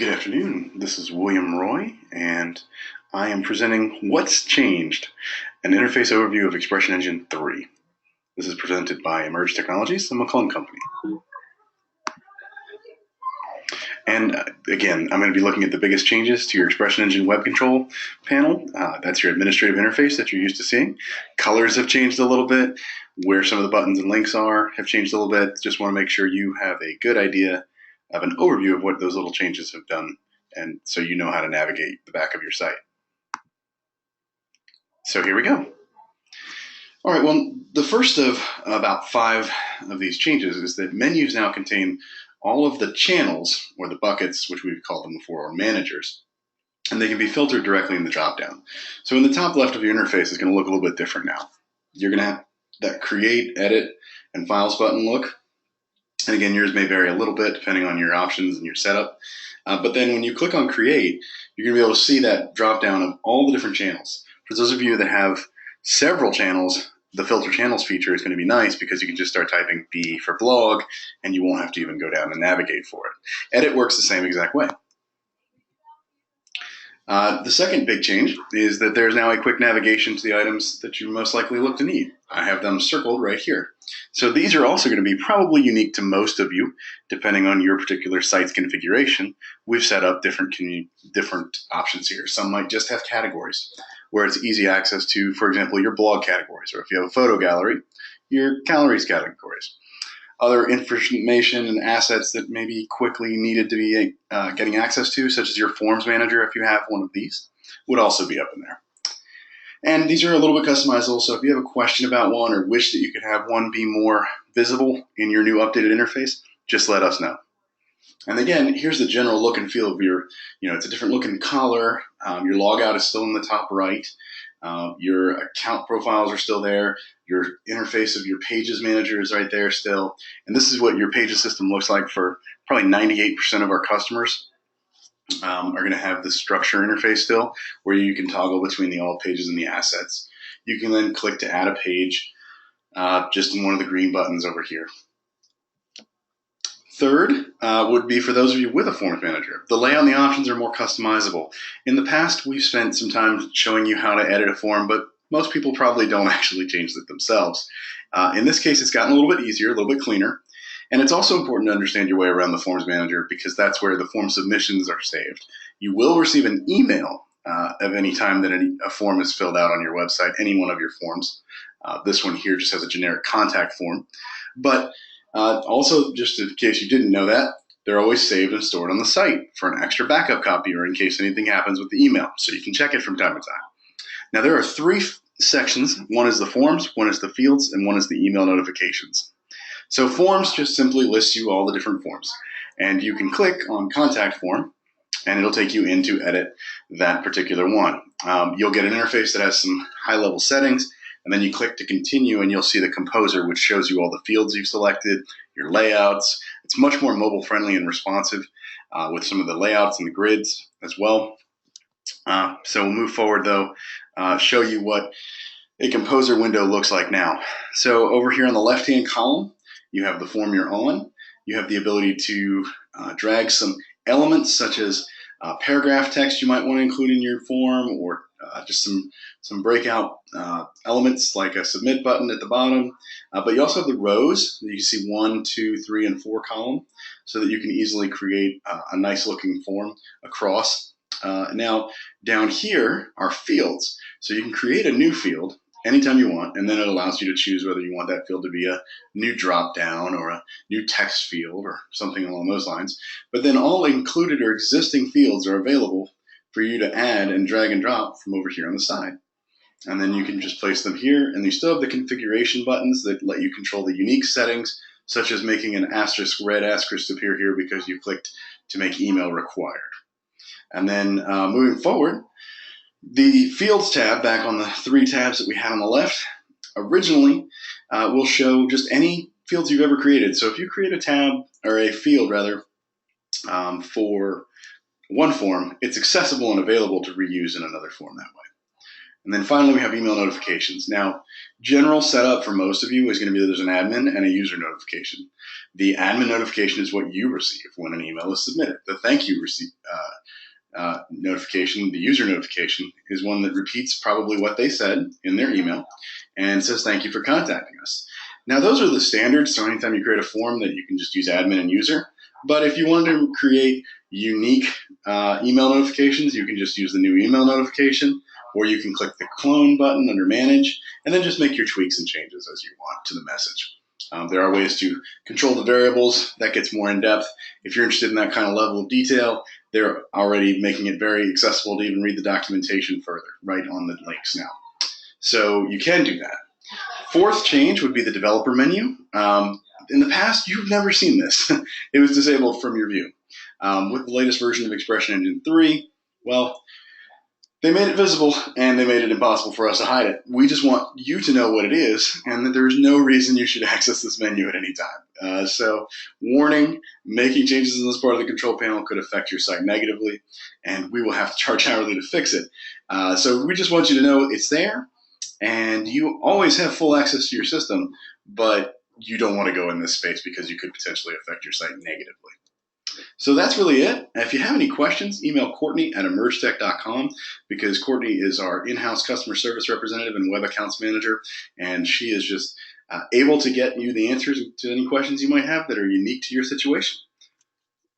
Good afternoon. This is William Roy, and I am presenting What's Changed, an interface overview of ExpressionEngine 3. This is presented by Emerge Technologies, a McClung company. And again, I'm going to be looking at the biggest changes to your ExpressionEngine web control panel. That's your administrative interface that you're used to seeing. Colors have changed a little bit. Where some of the buttons and links are have changed a little bit. Just want to make sure you have a good idea of an overview of what those little changes have done, and so you know how to navigate the back of your site. So here we go. All right, well, the first of about 5 of these changes is that menus now contain all of the channels, or the buckets, which we've called them before, or managers, and they can be filtered directly in the dropdown. So in the top left of your interface is going to look a little bit different now. You're going to have that Create, Edit, and Files button look. And again, yours may vary a little bit depending on your options and your setup. But then when you click on Create, you're going to be able to see that drop down of all the different channels. For those of you that have several channels, the Filter Channels feature is going to be nice because you can just start typing B for blog and you won't have to even go down and navigate for it. Edit works the same exact way. The second big change is that there's now a quick navigation to the items that you most likely look to need. I have them circled right here. So these are also going to be probably unique to most of you, depending on your particular site's configuration. We've set up different options here. Some might just have categories, where it's easy access to, for example, your blog categories, or if you have a photo gallery, your galleries categories. Other information and assets that may be quickly needed to be getting access to, such as your forms manager, if you have one of these, would also be up in there. And these are a little bit customizable, so if you have a question about one or wish that you could have one be more visible in your new updated interface, just let us know. And again, here's the general look and feel of your, it's a different looking color. Your logout is still in the top right. Your account profiles are still there. Your interface of your pages manager is right there still. And this is what your pages system looks like for probably 98% of our customers. Are going to have the structure interface still, where you can toggle between the all pages and the assets. You can then click to add a page just in one of the green buttons over here. Third would be for those of you with a forms manager. The layout and the options are more customizable. In the past, we've spent some time showing you how to edit a form, but most people probably don't actually change it themselves. In this case, it's gotten a little bit easier, a little bit cleaner. And it's also important to understand your way around the Forms Manager because that's where the form submissions are saved. You will receive an email of any time that a form is filled out on your website, any one of your forms. This one here just has a generic contact form. But also, just in case you didn't know that, they're always saved and stored on the site for an extra backup copy or in case anything happens with the email, so you can check it from time to time. Now, there are 3 sections. One is the forms, one is the fields, and one is the email notifications. So forms just simply lists you all the different forms. And you can click on contact form and it'll take you in to edit that particular one. You'll get an interface that has some high-level settings, and then you click to continue and you'll see the composer, which shows you all the fields you've selected, your layouts. It's much more mobile-friendly and responsive with some of the layouts and the grids as well. So we'll move forward though, show you what a composer window looks like now. So over here on the left-hand column, you have the form you're on. You have the ability to drag some elements such as paragraph text you might want to include in your form, or just some breakout elements like a submit button at the bottom. But you also have the rows. You can see 1, 2, 3, and 4 column so that you can easily create a nice looking form across. Now down here are fields. So you can create a new field anytime you want, and then it allows you to choose whether you want that field to be a new drop down or a new text field or something along those lines. But then all included or existing fields are available for you to add and drag and drop from over here on the side. And then you can just place them here, and you still have the configuration buttons that let you control the unique settings, such as making an asterisk, red asterisk appear here because you clicked to make email required. And then moving forward, the Fields tab, back on the 3 tabs that we had on the left, originally will show just any fields you've ever created. So if you create a tab, or a field rather, for one form, it's accessible and available to reuse in another form that way. And then finally, we have email notifications. Now, general setup for most of you is going to be that there's an admin and a user notification. The admin notification is what you receive when an email is submitted. The thank you notification, the user notification, is one that repeats probably what they said in their email and says thank you for contacting us. Now, those are the standards, so anytime you create a form that you can just use admin and user. But if you want to create unique email notifications, you can just use the new email notification, or you can click the clone button under manage and then just make your tweaks and changes as you want to the message. There are ways to control the variables. That gets more in depth. If you're interested in that kind of level of detail, they're already making it very accessible to even read the documentation further right on the links now. So you can do that. Fourth change would be the developer menu. In the past, you've never seen this. It was disabled from your view. With the latest version of ExpressionEngine 3, well, they made it visible and they made it impossible for us to hide it. We just want you to know what it is and that there's no reason you should access this menu at any time. So, warning, making changes in this part of the control panel could affect your site negatively, and we will have to charge hourly to fix it. So we just want you to know it's there, and you always have full access to your system, but you don't want to go in this space because you could potentially affect your site negatively. So that's really it. If you have any questions, email Courtney at emergetech.com, because Courtney is our in-house customer service representative and web accounts manager, and she is just able to get you the answers to any questions you might have that are unique to your situation.